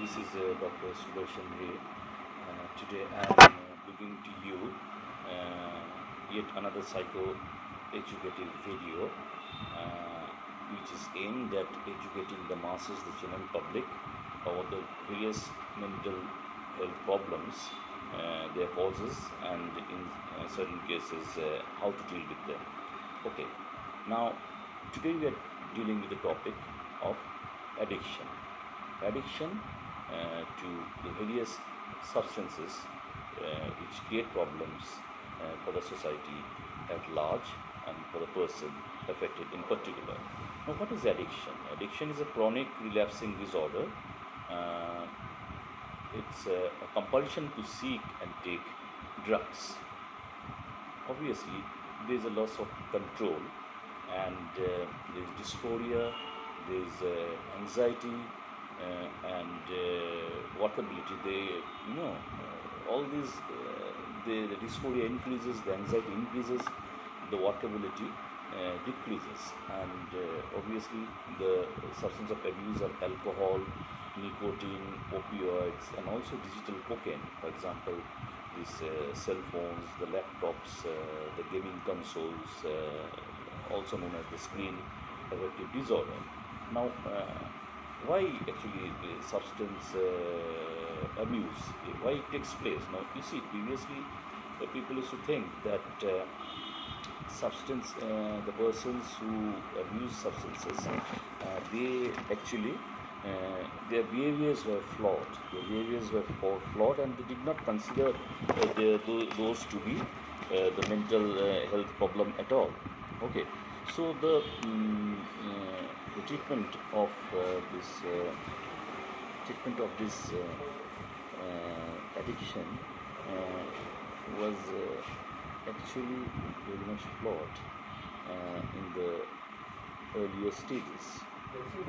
This is Dr. Sudarshan Ray. Today I am bringing to you yet another psycho-educative video which is aimed at educating the masses, the general public, about the various mental health problems, their causes, and in certain cases how to deal with them. Okay, now today we are dealing with the topic of addiction. Addiction to the various substances which create problems for the society at large and for the person affected in particular. Now, what is addiction? Addiction is a chronic relapsing disorder. Uh, it's a compulsion to seek and take drugs. Obviously, there is a loss of control, and there is dysphoria, there is anxiety, and workability. All these, the dysphoria increases, the anxiety increases, the workability decreases, and obviously the substance of abuse are alcohol, nicotine, opioids, and also digital cocaine. For example, these cell phones, the laptops, the gaming consoles, also known as the screen affective disorder. Now, why actually the substance abuse, why it takes place? Now, you see, previously people used to think that the persons who abuse substances, they actually, their behaviors were flawed. Their behaviors were flawed, and they did not consider those to be the mental health problem at all. Okay, so the treatment of this addiction was actually very much flawed in the earlier stages.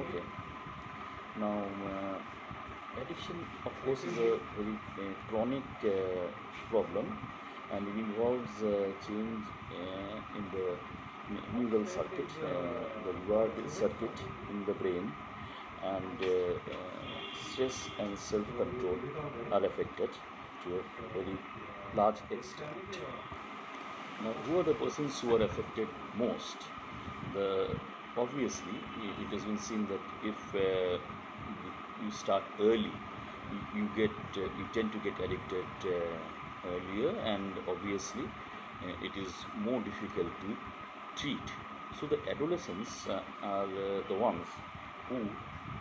Okay. Now, addiction, of course, is a very chronic problem, and it involves change in the neural circuit, the reward circuit in the brain, and stress and self-control are affected to a very large extent. Now, who are the persons who are affected most? Obviously, it has been seen that if you start early, you tend to get addicted earlier, and obviously it is more difficult to treat. So the adolescents are the ones who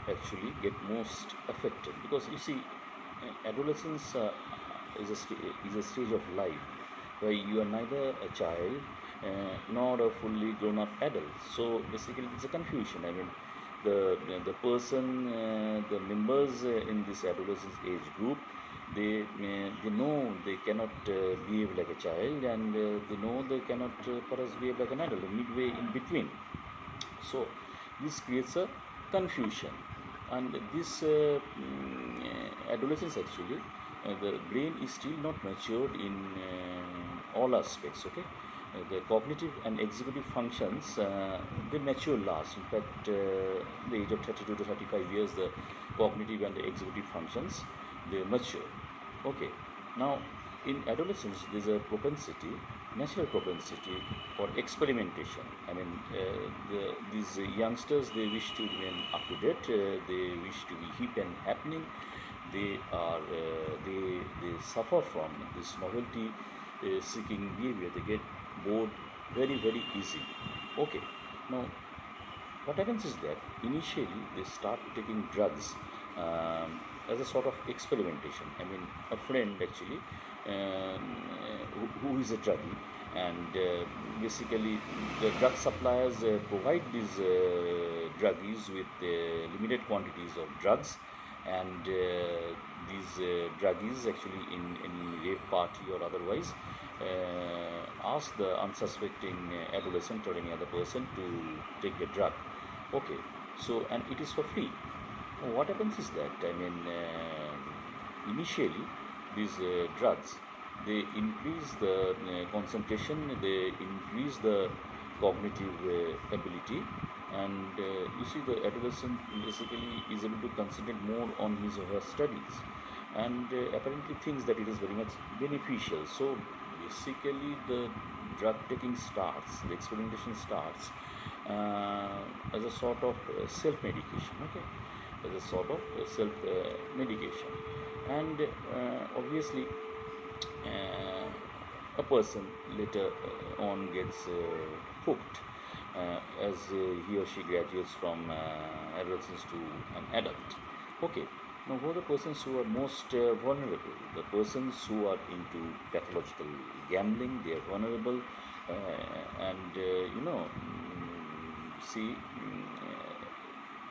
actually get most affected, because you see, adolescence is a stage of life where you are neither a child nor a fully grown up adult. So basically, it's a confusion. I mean, the person, the members in this adolescence age group, they know they cannot behave like a child, and they know they cannot perhaps behave like an adult, midway in between. So this creates a confusion, and this adolescence actually, the brain is still not matured in all aspects. Okay, the cognitive and executive functions, they mature last. In fact, the age of 32 to 35 years, the cognitive and the executive functions, they mature. Okay, now in adolescence there's a propensity, natural propensity for experimentation. I mean, these youngsters, they wish to remain up to date, they wish to be hip and happening. They suffer from this novelty seeking behavior. They get bored very easily. Okay, now what happens is that initially they start taking drugs as a sort of experimentation. I mean, a friend actually, who is a druggie, and basically the drug suppliers provide these druggies with limited quantities of drugs, and these druggies actually, in any rave party or otherwise, ask the unsuspecting adolescent or any other person to take the drug. Okay, so, and it is for free. Now, what happens is that, I mean, initially these drugs, they increase the concentration, they increase the cognitive ability, and you see the adolescent basically is able to concentrate more on his or her studies, and apparently thinks that it is very much beneficial. So basically the drug taking starts, the experimentation starts as a sort of self-medication, okay, as a sort of self-medication. And obviously a person later on gets hooked as he or she graduates from adolescence to an adult. Okay, now who are the persons who are most vulnerable? The persons who are into pathological gambling, they are vulnerable, and see,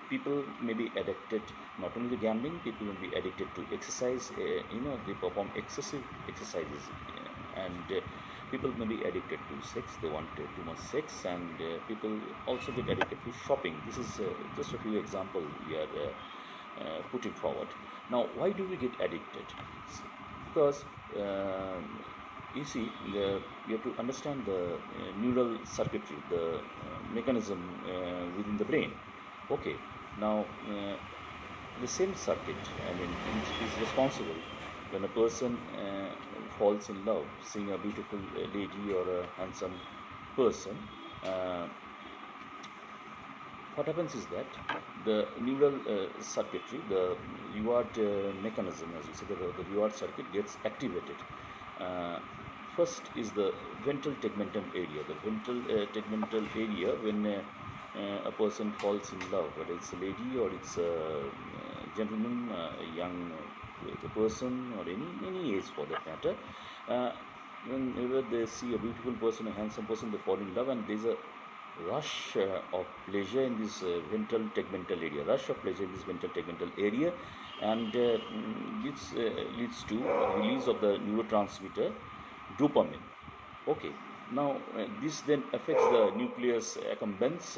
people may be addicted not only to gambling, people may be addicted to exercise, they perform excessive exercises, and people may be addicted to sex, they want too much sex, and people also get addicted to shopping. This is just a few examples we are putting forward. Now, why do we get addicted? Because you see, you have to understand the neural circuitry, the mechanism within the brain. Okay, now the same circuit, I mean, which is responsible when a person falls in love, seeing a beautiful lady or a handsome person. What happens is that the neural circuitry, the reward mechanism, as we say, the reward circuit gets activated. First is the ventral tegmental area. The ventral tegmental area, when a person falls in love, whether it's a lady or it's a gentleman, a young person, or any age for that matter, whenever they see a beautiful person, a handsome person, they fall in love, and there's a rush of pleasure in this ventral tegmental area, and this leads to release of the neurotransmitter dopamine. Okay, now this then affects the nucleus accumbens,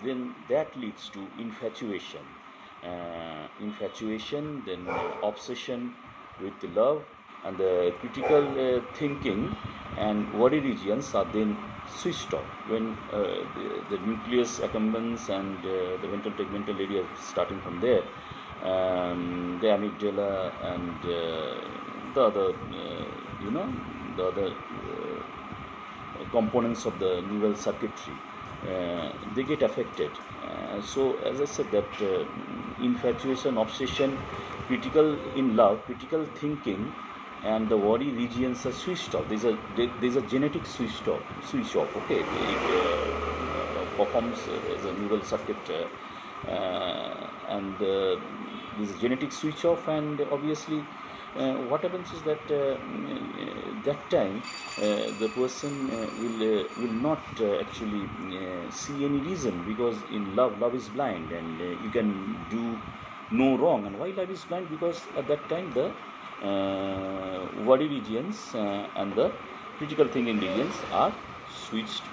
then that leads to infatuation, then obsession with love, and the critical thinking and worry regions are then switched off when the nucleus accumbens and the ventral tegmental area, starting from there, the amygdala and the other the other components of the neural circuitry, they get affected. So as I said, that infatuation, obsession, critical in love, critical thinking, and the worry regions are switched off. There's a genetic switch off. Okay, it performs as a neural circuit, and there's a genetic switch off, and obviously what happens is that that time the person will not actually see any reason, because in love is blind, and you can do no wrong. And why love is blind? Because at that time the worry regions and the critical thinking regions are switched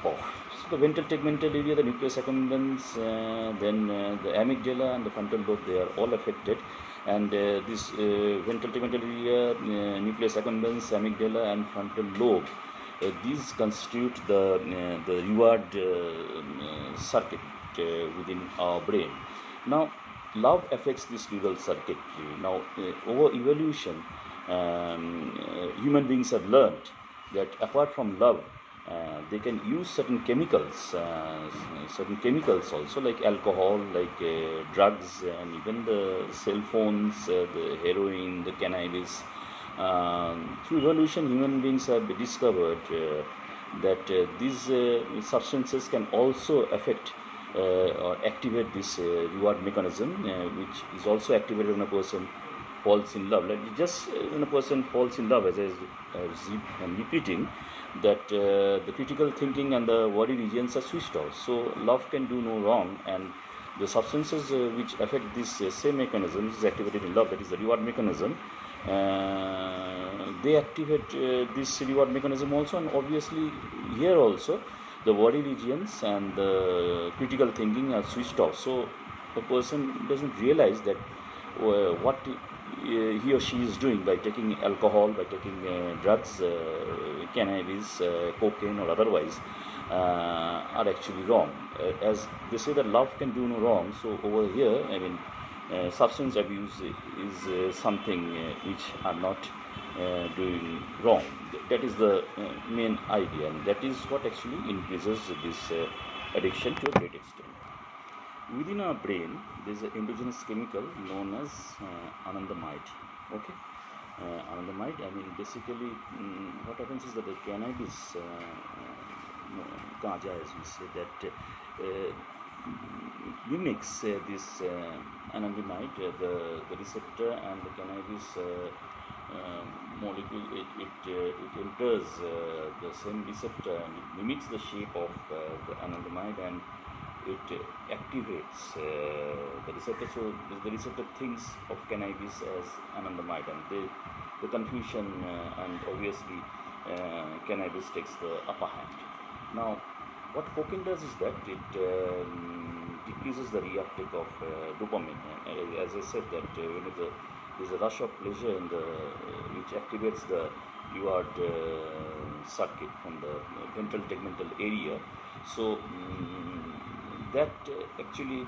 off. So the ventral tegmental area, the nucleus accumbens, then the amygdala and the frontal lobe, they are all affected. And this ventral tegmental area, nucleus accumbens, amygdala and frontal lobe, these constitute the reward circuit within our brain. Now, love affects this neural circuit. Now, over evolution, human beings have learned that apart from love, they can use certain chemicals also, like alcohol, like drugs, and even the cell phones, the heroin, the cannabis. Through evolution, human beings have discovered that these substances can also affect or activate this reward mechanism, which is also activated when a person falls in love. Like just when a person falls in love, as I'm repeating, that the critical thinking and the worry regions are switched off. So love can do no wrong, and the substances which affect this same mechanism is activated in love, that is the reward mechanism. They activate this reward mechanism also, and obviously here also the worry regions and the critical thinking are switched off. So the person doesn't realize that what he or she is doing by taking alcohol, by taking drugs, cannabis, cocaine, or otherwise, are actually wrong. As they say that love can do no wrong, so over here, I mean, substance abuse is something which are not doing wrong. That is the main idea, and that is what actually increases this addiction to a great extent. Within our brain, there is an endogenous chemical known as anandamide. Okay, anandamide. I mean, basically, what happens is that the cannabis, ganja, as we say, that mimics this anandamide, the receptor and the cannabis molecule. It enters the same receptor and it mimics the shape of the anandamide, and it activates the receptor. So the receptor thinks of cannabis as anandamide, and the confusion and obviously cannabis takes the upper hand. Now, what cocaine does is that it decreases the reuptake of dopamine. As I said, that when there's a rush of pleasure in the which activates the reward circuit from the ventral tegmental area. So that actually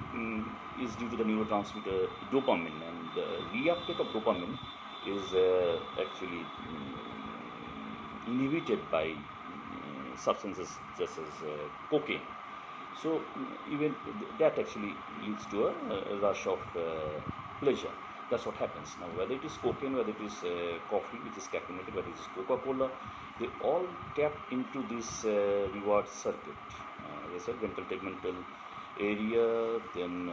is due to the neurotransmitter dopamine, and the reuptake of dopamine is actually inhibited by substances such as cocaine. So even that actually leads to a rush of pleasure. That's what happens. Now, whether it is cocaine, whether it is coffee, which is caffeinated, whether it is Coca-Cola, they all tap into this reward circuit. As I said, ventral tegmental area, then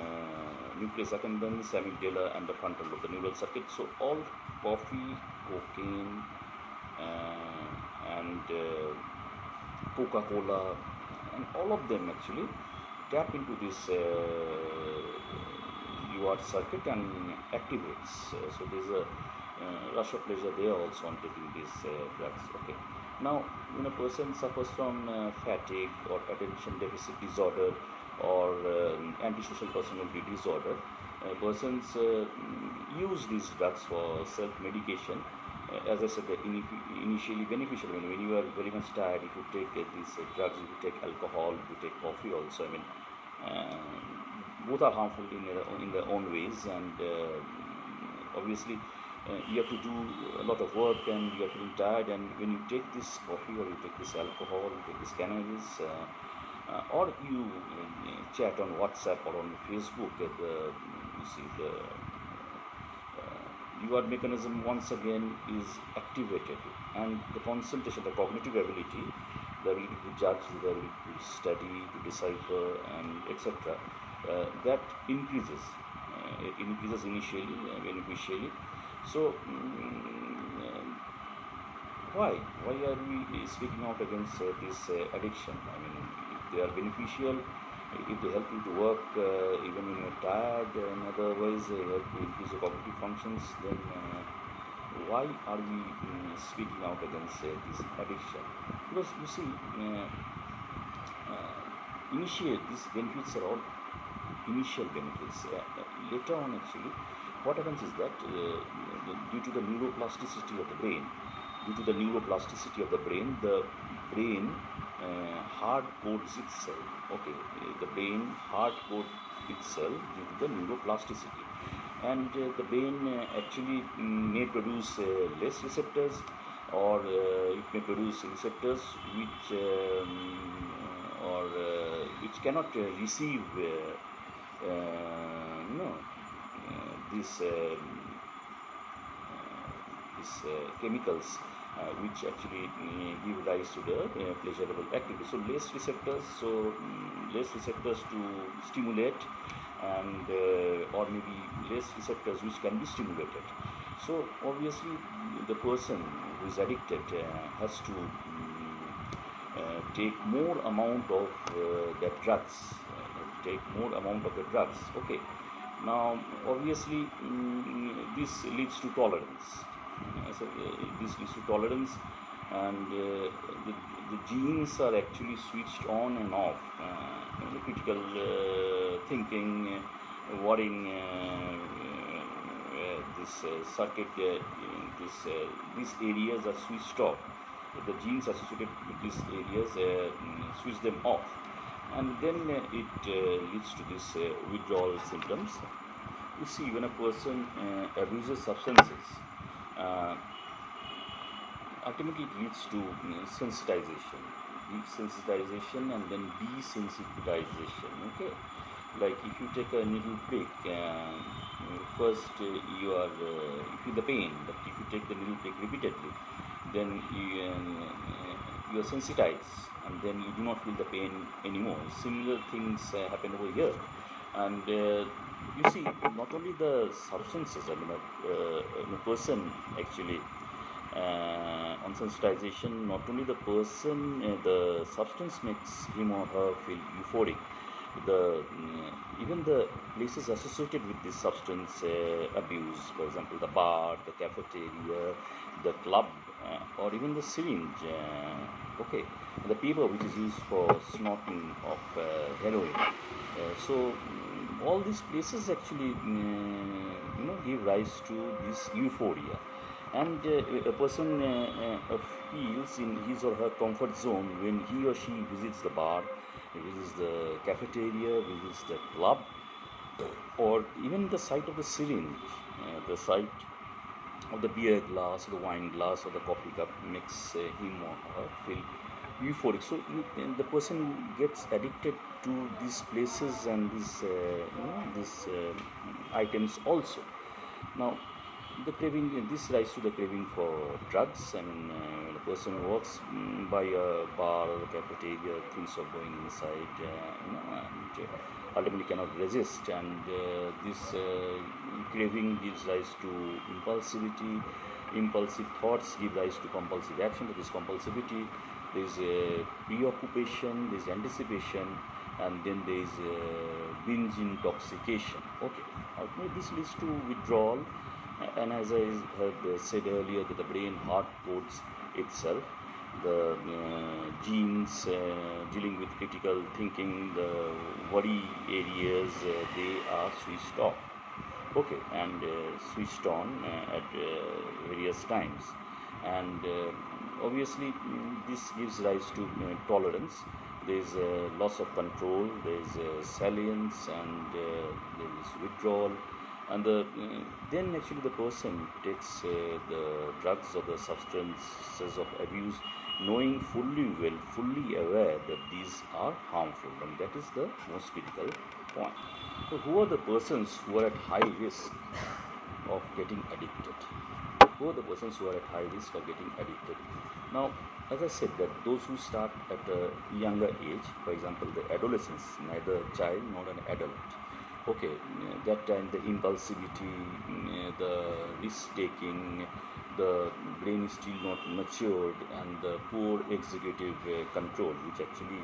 nucleus accumbens, amygdala, and the frontal lobe, the neural circuit. So all coffee, cocaine, and Coca-Cola, and all of them actually tap into this reward circuit and activates. So there's a rush of pleasure there also on taking these drugs. Okay. Now, when a person suffers from fatigue or attention deficit disorder or antisocial personality disorder, persons use these drugs for self-medication. As I said, initially beneficial. When you are very much tired, if you take these drugs, if you take alcohol, if you take coffee also, I mean, both are harmful in their own ways, and obviously you have to do a lot of work and you are feeling tired, and when you take this coffee or you take this alcohol, you take this cannabis, or you chat on WhatsApp or on Facebook, you see the reward mechanism once again is activated, and the concentration, the cognitive ability, the ability to judge, the ability to study, to decipher, and etc. That increases. It increases initially, beneficially. So why are we speaking out against this addiction? I mean, if they are beneficial, if they help you to work even when you're tired, and otherwise they help to increase your cognitive functions, then why are we speaking out against this addiction? Because you see, initially these benefits are all initial benefits. Later on, actually, what happens is that due to the neuroplasticity of the brain, the brain hard codes itself. Okay, the brain hard codes itself due to the neuroplasticity, and the brain actually may produce less receptors, or it may produce receptors which which cannot receive these chemicals which actually give rise to the pleasurable activity. So less receptors to stimulate, and or maybe less receptors which can be stimulated. So obviously the person who is addicted has to take more amount of the drugs. Okay. Now, obviously, this leads to tolerance. This leads to tolerance, and the genes are actually switched on and off. Critical thinking, worrying, this circuit, these areas are switched off. The genes associated with these areas switch them off, and then it leads to this withdrawal symptoms. You see, when a person abuses substances, uh, ultimately it leads to sensitization and then desensitization. Okay, like if you take a needle prick, first you feel the pain, but if you take the needle prick repeatedly, then you are sensitized, and then you do not feel the pain anymore. Similar things happen over here, and you see, not only the substances, I mean, a person actually on sensitization, not only the person, the substance makes him or her feel euphoric. Even the places associated with this substance abuse, for example, the bar, the cafeteria, the club, or even the syringe, okay, the paper which is used for snorting of heroin. All these places actually, give rise to this euphoria, and a person feels in his or her comfort zone when he or she visits the bar, visits the cafeteria, visits the club, or even the sight of the syringe, the sight of the beer glass, or the wine glass, or the coffee cup makes him or her feel euphoric. So the person gets addicted to these places and these items also. Now, the craving, this rise to the craving for drugs. I mean, when a person walks by a bar or a cafeteria, thinks of going inside, and ultimately cannot resist, and this craving gives rise to impulsivity. Impulsive thoughts give rise to compulsive action. There is compulsivity, there is preoccupation, there is anticipation, and then there is binge intoxication. Okay, this leads to withdrawal, and as I had said earlier, that the brain hard codes itself. The genes dealing with critical thinking, the worry areas, they are switched off. Okay, and switched on at various times, and obviously this gives rise to tolerance. There is loss of control, there is salience, and there is withdrawal, and then actually the person takes the drugs or the substances of abuse, knowing fully aware that these are harmful, and that is the most critical point. So who are the persons who are at high risk of getting addicted? Who are the persons who are at high risk of getting addicted? Now, as I said, that those who start at a younger age, for example, the adolescence, neither child nor an adult. Okay, that time the impulsivity, the risk taking, the brain is still not matured, and the poor executive control, which actually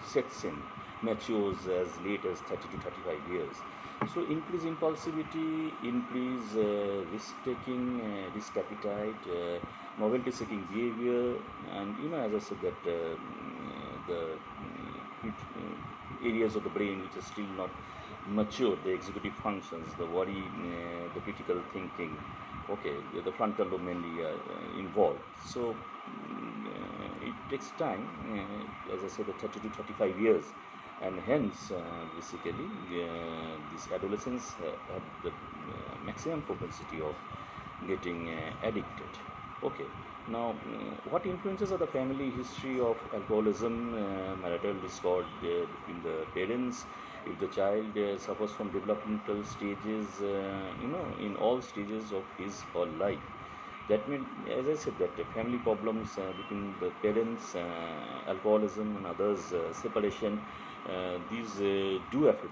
sets in, matures as late as 30 to 35 years. So increase impulsivity, increase risk taking, risk appetite, novelty seeking behavior, and as I said, that the areas of the brain which are still not mature, the executive functions, the worry, the critical thinking, okay, the frontal lobe mainly involved. So it takes time, as I said, 30 to 35 years, and hence basically these adolescents have the maximum propensity of getting addicted. Okay, now what influences are the family history of alcoholism, marital discord between the parents, if the child suffers from developmental stages, in all stages of his or life. That means, as I said, that the family problems between the parents, alcoholism and others, separation, these do affect,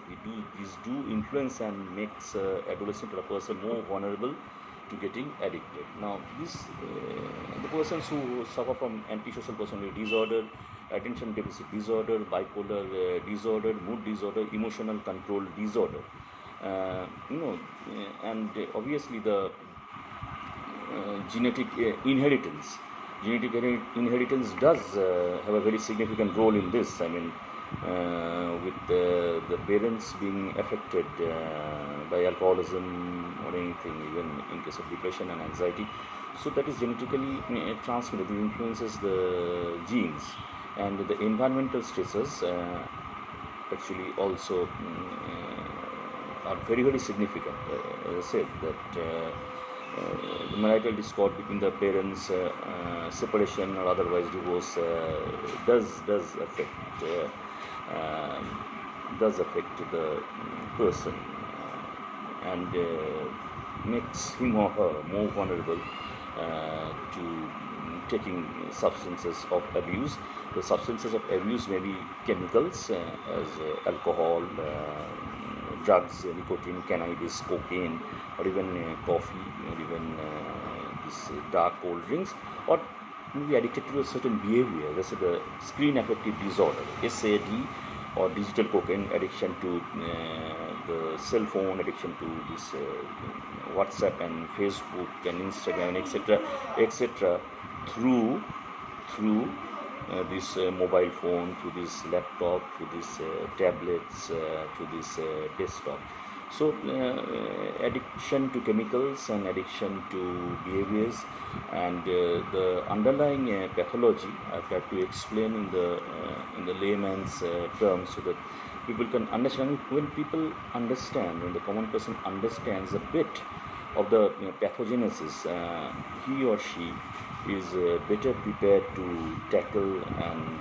these do influence and makes adolescent or a person more vulnerable to getting addicted. Now, the persons who suffer from antisocial personality disorder, attention deficit disorder, bipolar disorder, mood disorder, emotional control disorder, and obviously the genetic inheritance. Genetic inheritance does have a very significant role in this. I mean, with the parents being affected by alcoholism or anything, even in case of depression and anxiety. So that is genetically transmitted. It influences the genes, and the environmental stresses actually also are very, very significant. As I said, that the marital discord between the parents, separation or otherwise divorce, does affect um, the person, and makes him or her more vulnerable to taking substances of abuse. The substances of abuse may be chemicals, as alcohol, drugs, nicotine, cannabis, cocaine, or even coffee, or even this dark cold drinks, or maybe addicted to a certain behavior. That's the screen affective disorder, SAD, or digital cocaine addiction to the cell phone, addiction to this WhatsApp and Facebook and Instagram, etc., etc., through this mobile phone, through this laptop, through this tablets, through this desktop. So addiction to chemicals and addiction to behaviors, and the underlying pathology I've tried to explain in the layman's terms, so that people can understand. When people understand, when the common person understands a bit of the pathogenesis, he or she is better prepared to tackle and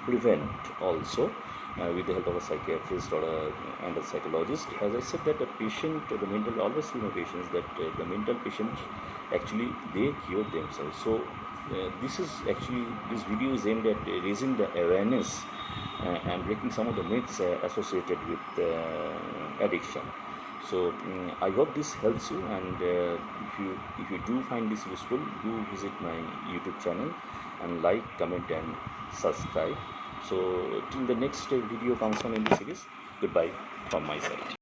prevent also, with the help of a psychiatrist or and a psychologist. As I said, that the patient, the mental, always tell my patients that the mental patients actually they cure themselves. So this video is aimed at raising the awareness and breaking some of the myths associated with addiction. So I hope this helps you, and if you do find this useful, do visit my YouTube channel and like, comment, and subscribe. So till the next video comes on in the series, goodbye from my side.